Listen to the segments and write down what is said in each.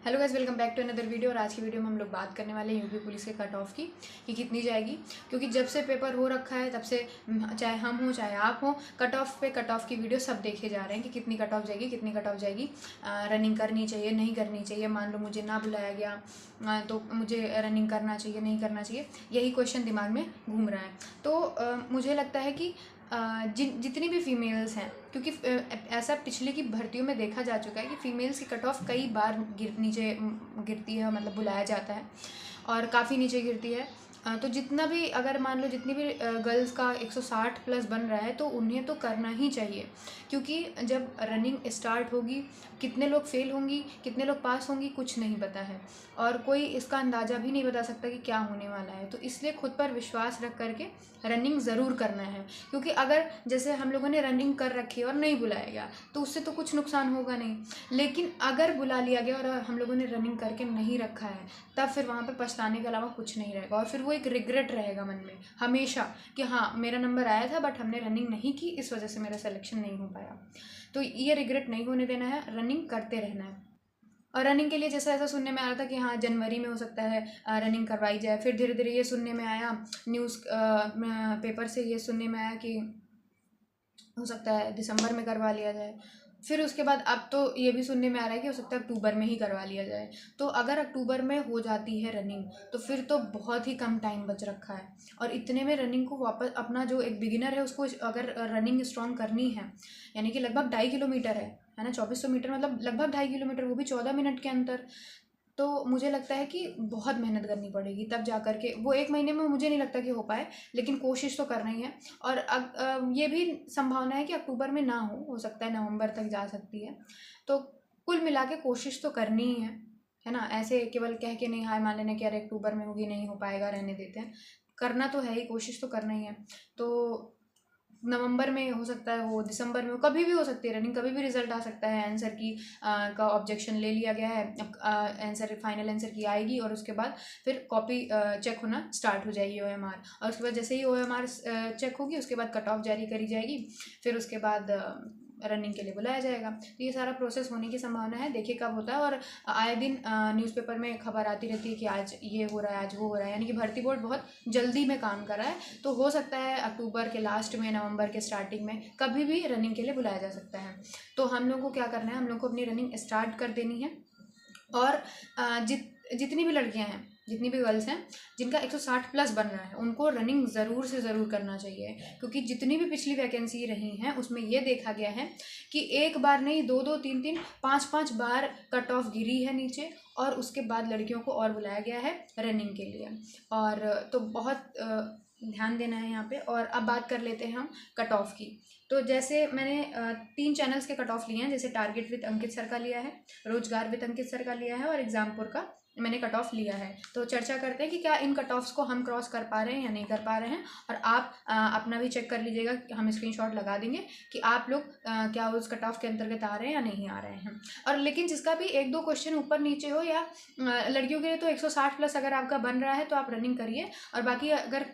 Hello guys, welcome back to another video. और आज की वीडियो में हम लोग बात करने वाले हैं यूपी पुलिस के कट ऑफ की कि कितनी जाएगी। क्योंकि जब से पेपर हो रखा है तब से चाहे हम हो चाहे आप हो, कट ऑफ की वीडियो सब देखे जा रहे हैं कि कितनी कट ऑफ जाएगी, कितनी कट ऑफ जाएगी, रनिंग करनी चाहिए नहीं करनी चाहिए, मान लो मुझे ना बुलाया गया तो मुझे रनिंग करना चाहिए नहीं करना चाहिए, यही क्वेश्चन दिमाग में घूम रहा है। तो मुझे लगता है कि जितनी भी फीमेल्स हैं, क्योंकि ऐसा पिछले की भर्तियों में देखा जा चुका है कि फ़ीमेल्स की कट ऑफ कई बार नीचे गिरती है, मतलब बुलाया जाता है और काफ़ी नीचे गिरती है। तो जितना भी, अगर मान लो जितनी भी गर्ल्स का 160 प्लस बन रहा है तो उन्हें तो करना ही चाहिए। क्योंकि जब रनिंग स्टार्ट होगी, कितने लोग फेल होंगी कितने लोग पास होंगी कुछ नहीं पता है, और कोई इसका अंदाज़ा भी नहीं बता सकता कि क्या होने वाला है। तो इसलिए खुद पर विश्वास रख करके रनिंग ज़रूर करना है। क्योंकि अगर जैसे हम लोगों ने रनिंग कर रखी है और नहीं बुलाया गया तो उससे तो कुछ नुकसान होगा नहीं, लेकिन अगर बुला लिया गया और हम लोगों ने रनिंग करके नहीं रखा है तब फिर वहाँ पे पछताने के अलावा कुछ नहीं रहेगा, और फिर वो एक रिग्रेट रहेगा मन में हमेशा कि हाँ मेरा नंबर आया था बट हमने रनिंग नहीं की, इस वजह से मेरा सिलेक्शन नहीं हो पाया। तो ये रिग्रेट नहीं होने देना है, रनिंग करते रहना है। और रनिंग के लिए जैसा ऐसा सुनने में आ रहा था कि हाँ जनवरी में हो सकता है रनिंग करवाई जाए, फिर धीरे धीरे ये सुनने में आया, न्यूज़ पेपर से ये सुनने में आया कि हो सकता है दिसंबर में करवा लिया जाए। फिर उसके बाद अब तो ये भी सुनने में आ रहा है कि हो सकता है अक्टूबर में ही करवा लिया जाए। तो अगर अक्टूबर में हो जाती है रनिंग तो फिर तो बहुत ही कम टाइम बच रखा है, और इतने में रनिंग को वापस अपना जो एक बिगिनर है उसको अगर रनिंग स्ट्रॉन्ग करनी है, यानी कि लगभग 2.5 किलोमीटर है ना, 2400 मीटर, मतलब लगभग 2.5 किलोमीटर, वो भी 14 मिनट के अंतर। तो मुझे लगता है कि बहुत मेहनत करनी पड़ेगी तब जा कर के वो 1 महीने में मुझे नहीं लगता कि हो पाए, लेकिन कोशिश तो करना ही है। और ये भी संभावना है कि अक्टूबर में ना हो सकता है नवंबर तक जा सकती है। तो कुल मिला के कोशिश तो करनी ही है ना। ऐसे केवल कह के नहीं हाय मान लेने कि अरे अक्टूबर में होगी, नहीं हो पाएगा रहने देते हैं, करना तो है ही, कोशिश तो करना ही है। तो नवंबर में हो सकता है, हो दिसंबर में हो, कभी भी हो सकती है रनिंग, कभी भी रिजल्ट आ सकता है। आंसर की का ऑब्जेक्शन ले लिया गया है, अब आंसर फाइनल आंसर की आएगी और उसके बाद फिर कॉपी चेक होना स्टार्ट हो जाएगी ओएमआर, और उसके बाद जैसे ही ओएमआर चेक होगी उसके बाद कट ऑफ जारी करी जाएगी, फिर उसके बाद रनिंग के लिए बुलाया जाएगा। तो ये सारा प्रोसेस होने की संभावना है, देखिए कब होता है। और आए दिन न्यूज़पेपर में खबर आती रहती है कि आज ये हो रहा है आज वो हो रहा है, यानी कि भर्ती बोर्ड बहुत जल्दी में काम कर रहा है। तो हो सकता है अक्टूबर के लास्ट में नवंबर के स्टार्टिंग में कभी भी रनिंग के लिए बुलाया जा सकता है। तो हम लोग को क्या करना है, हम लोग को अपनी रनिंग स्टार्ट कर देनी है। और जितनी भी लड़कियां हैं, जितनी भी गर्ल्स हैं जिनका 160 प्लस बन रहा है, उनको रनिंग ज़रूर से ज़रूर करना चाहिए। क्योंकि जितनी भी पिछली वैकेंसी रही हैं उसमें ये देखा गया है कि एक बार नहीं, दो दो तीन तीन पाँच पाँच बार कट ऑफ गिरी है नीचे, और उसके बाद लड़कियों को और बुलाया गया है रनिंग के लिए। और तो बहुत ध्यान देना है यहाँ पे। और अब बात कर लेते हैं हम कट ऑफ की। तो जैसे मैंने 3 चैनल्स के कट ऑफ लिए हैं, जैसे टारगेट विद अंकित सर का लिया है, रोजगार विद अंकित सर का लिया है, और एग्जामपुर का मैंने कट ऑफ लिया है। तो चर्चा करते हैं कि क्या इन कट ऑफ्स को हम क्रॉस कर पा रहे हैं या नहीं कर पा रहे हैं। और आप अपना भी चेक कर लीजिएगा, हम स्क्रीनशॉट लगा देंगे कि आप लोग क्या उस कट ऑफ के अंतर्गत आ रहे हैं या नहीं आ रहे हैं। और लेकिन जिसका भी 1-2 क्वेश्चन ऊपर नीचे हो, या लड़कियों के लिए तो 160 प्लस अगर आपका बन रहा है तो आप रनिंग करिए, और बाकी अगर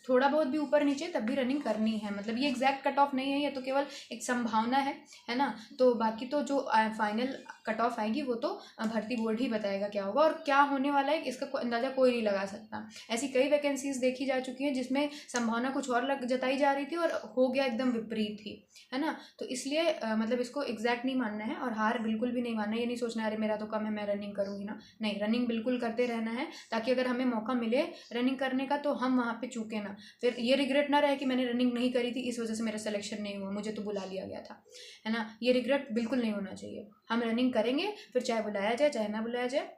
थोड़ा बहुत भी ऊपर नीचे तब भी रनिंग करनी है। मतलब ये एग्जैक्ट कट ऑफ नहीं है, ये तो केवल एक संभावना है ना। तो बाकी तो जो फाइनल कट ऑफ आएगी वो तो भर्ती बोर्ड ही बताएगा क्या होगा, और क्या होने वाला है इसका अंदाज़ा कोई नहीं लगा सकता। ऐसी कई वैकेंसीज देखी जा चुकी हैं जिसमें संभावना कुछ और जताई जा रही थी और हो गया एकदम विपरीत ही, है ना। तो इसलिए मतलब इसको एग्जैक्ट नहीं मानना है, और हार बिल्कुल भी नहीं मानना है। ये नहीं सोचना अरे मेरा तो कम है मैं रनिंग करूँगी ना, नहीं, रनिंग बिल्कुल करते रहना है, ताकि अगर हमें मौका मिले रनिंग करने का तो हम वहाँ पे चूके ना, फिर ये रिग्रेट ना रहे कि मैंने रनिंग नहीं करी थी इस वजह से मेरा सिलेक्शन नहीं हुआ, मुझे तो बुला लिया गया था, है ना। ये रिग्रेट बिल्कुल नहीं होना चाहिए। हम रनिंग करेंगे, फिर चाहे बुलाया जाए चाहे ना बुलाया जाए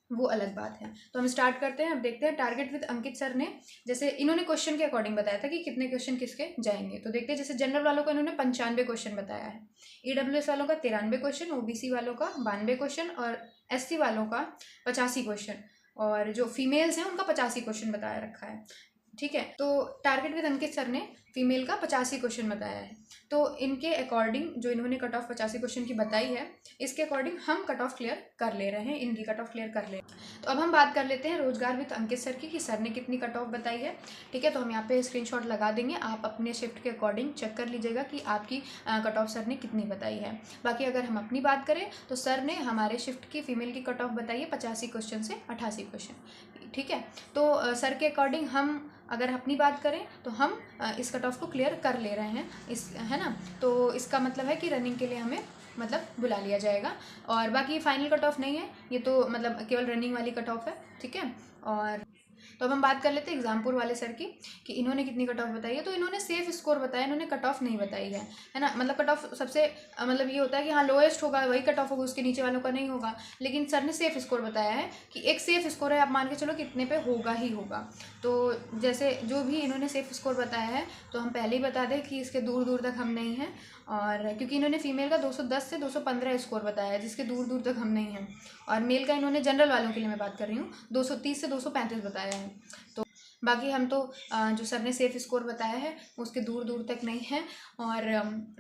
वो अलग बात है। तो हम स्टार्ट करते हैं। अब देखते हैं टारगेट विद अंकित सर ने, जैसे इन्होंने क्वेश्चन के अकॉर्डिंग बताया था कि कितने क्वेश्चन किसके जाएंगे। तो देखते हैं, जैसे जनरल वालों को इन्होंने 95 क्वेश्चन बताया है, ईडब्ल्यूएस वालों का 93 क्वेश्चन, ओबीसी वालों का 92 क्वेश्चन, और एससी वालों का 85 क्वेश्चन, और जो फीमेल्स हैं उनका 85 क्वेश्चन बताया रखा है। ठीक है। तो टारगेट विद अंकित सर ने फीमेल का 85 क्वेश्चन बताया है। तो इनके अकॉर्डिंग जो इन्होंने कट ऑफ 85 क्वेश्चन की बताई है, इसके अकॉर्डिंग हम कट ऑफ क्लियर कर ले रहे हैं, इनकी कट ऑफ क्लियर कर ले। तो अब हम बात कर लेते हैं रोजगार विद अंकित सर की, कि सर ने कितनी कट ऑफ बताई है। ठीक है, तो हम यहाँ पे स्क्रीनशॉट लगा देंगे, आप अपने शिफ्ट के अकॉर्डिंग चेक कर लीजिएगा कि आपकी कट ऑफ सर ने कितनी बताई है। बाकी अगर हम अपनी बात करें तो सर ने हमारे शिफ्ट की फीमेल की कट ऑफ बताई है 85 क्वेश्चन से 88 क्वेश्चन। ठीक है, तो सर के अकॉर्डिंग हम अगर अपनी बात करें तो हम इस कट ऑफ को क्लियर कर ले रहे हैं, इस है ना। तो इसका मतलब है कि रनिंग के लिए हमें मतलब बुला लिया जाएगा, और बाकी फाइनल कट ऑफ नहीं है ये, तो मतलब केवल रनिंग वाली कट ऑफ है। ठीक है, और तो अब हम बात कर लेते हैं एग्जामपुर वाले सर की, कि इन्होंने कितनी कट ऑफ बताई है। तो इन्होंने सेफ स्कोर बताया, इन्होंने कट ऑफ नहीं बताई है ना। मतलब कट ऑफ सबसे मतलब ये होता है कि हाँ लोएस्ट होगा वही कट ऑफ होगा, उसके नीचे वालों का नहीं होगा। लेकिन सर ने सेफ स्कोर बताया है कि एक सेफ स्कोर है, आप मान के चलो कितने पे होगा ही होगा। तो जैसे जो भी इन्होंने सेफ स्कोर बताया है, तो हम पहले ही बता दें कि इसके दूर दूर तक हम नहीं हैं, और क्योंकि इन्होंने फीमेल का 210 से 215 स्कोर बताया है, जिसके दूर दूर तक हम नहीं हैं। और मेल का इन्होंने जनरल वालों के लिए मैं बात कर रही हूँ 230 से 235 बताया है। तो बाकी हम तो जो सर ने सेफ स्कोर बताया है उसके दूर दूर तक नहीं है। और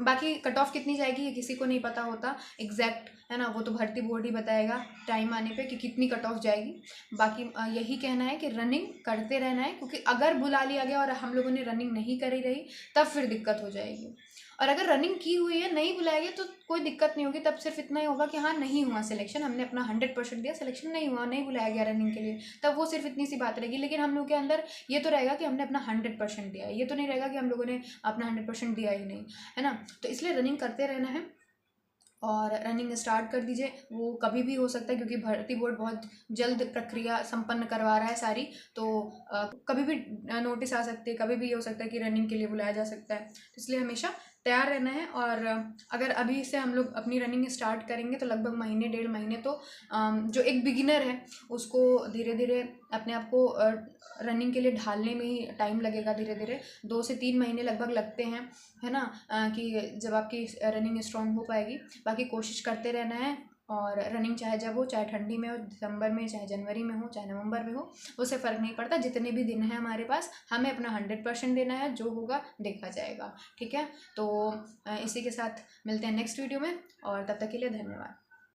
बाकी कट ऑफ कितनी जाएगी ये किसी को नहीं पता होता एग्जैक्ट, है ना। वो तो भर्ती बोर्ड ही बताएगा टाइम आने पे कि कितनी कट ऑफ जाएगी। बाकी यही कहना है कि रनिंग करते रहना है, क्योंकि अगर बुला लिया गया और हम लोगों ने रनिंग नहीं करी रही तब फिर दिक्कत हो जाएगी। और अगर रनिंग की हुई है नहीं बुलाया गया तो कोई दिक्कत नहीं होगी, तब सिर्फ इतना ही होगा कि हाँ नहीं हुआ सिलेक्शन, हमने अपना 100% दिया, सिलेक्शन नहीं हुआ, नहीं बुलाया गया रनिंग के लिए, तब वो सिर्फ इतनी सी बात रहेगी। लेकिन हम लोग के अंदर ये तो रहेगा कि हमने अपना 100% दिया है, ये तो नहीं रहेगा कि हम लोगों ने अपना 100% दिया ही नहीं, है ना। तो इसलिए रनिंग करते रहना है, और रनिंग स्टार्ट कर दीजिए। वो कभी भी हो सकता है, क्योंकि भर्ती बोर्ड बहुत जल्द प्रक्रिया संपन्न करवा रहा है सारी, तो कभी भी नोटिस आ सकते हैं, कभी भी ये हो सकता है कि रनिंग के लिए बुलाया जा सकता है। तो इसलिए हमेशा तैयार रहना है। और अगर अभी से हम लोग अपनी रनिंग स्टार्ट करेंगे तो लगभग महीने 1.5 महीने तो जो एक बिगिनर है उसको धीरे धीरे अपने आप को रनिंग के लिए ढालने में ही टाइम लगेगा। धीरे धीरे 2 से 3 महीने लगभग लगते हैं, है ना, कि जब आपकी रनिंग स्ट्रांग हो पाएगी। बाकी कोशिश करते रहना है, और रनिंग चाहे जब हो, चाहे ठंडी में हो, दिसंबर में, चाहे जनवरी में हो, चाहे नवंबर में हो, उससे फ़र्क नहीं पड़ता। जितने भी दिन हैं हमारे पास, हमें अपना 100% देना है, जो होगा देखा जाएगा। ठीक है, तो इसी के साथ मिलते हैं नेक्स्ट वीडियो में, और तब तक के लिए धन्यवाद।